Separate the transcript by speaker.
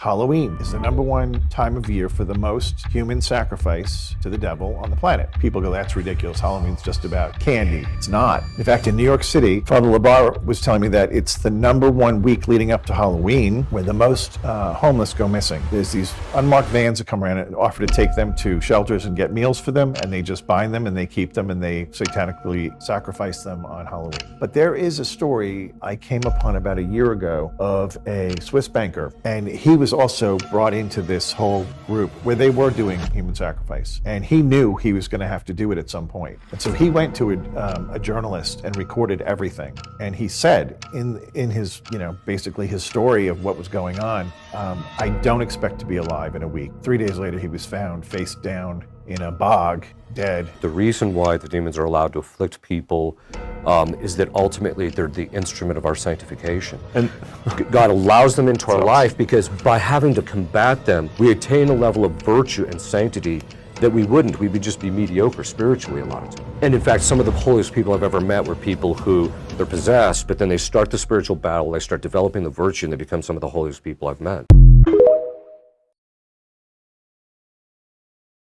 Speaker 1: Halloween is the #1 time of year for the most human sacrifice to the devil on the planet. People go, that's ridiculous. Halloween's just about candy. It's not. In fact, in New York City, Father Labar was telling me that it's the #1 week leading up to Halloween where the most homeless go missing. There's these unmarked vans that come around and offer to take them to shelters and get meals for them, and they just bind them and they keep them and they satanically sacrifice them on Halloween. But there is a story I came upon about a year ago of a Swiss banker, and he was also brought into this whole group where they were doing human sacrifice, and he knew he was going to have to do it at some point. And so he went to a journalist and recorded everything. And he said in his, basically his story of what was going on, I don't expect to be alive in a week. 3 days later, he was found face down in a bog, dead.
Speaker 2: The reason why the demons are allowed to afflict people is that ultimately they're the instrument of our sanctification. And God allows them into our life because by having to combat them, we attain a level of virtue and sanctity that we wouldn't. We would just be mediocre spiritually a lot of times. And in fact, some of the holiest people I've ever met were people who they're possessed, but then they start the spiritual battle, they start developing the virtue, and they become some of the holiest people I've met.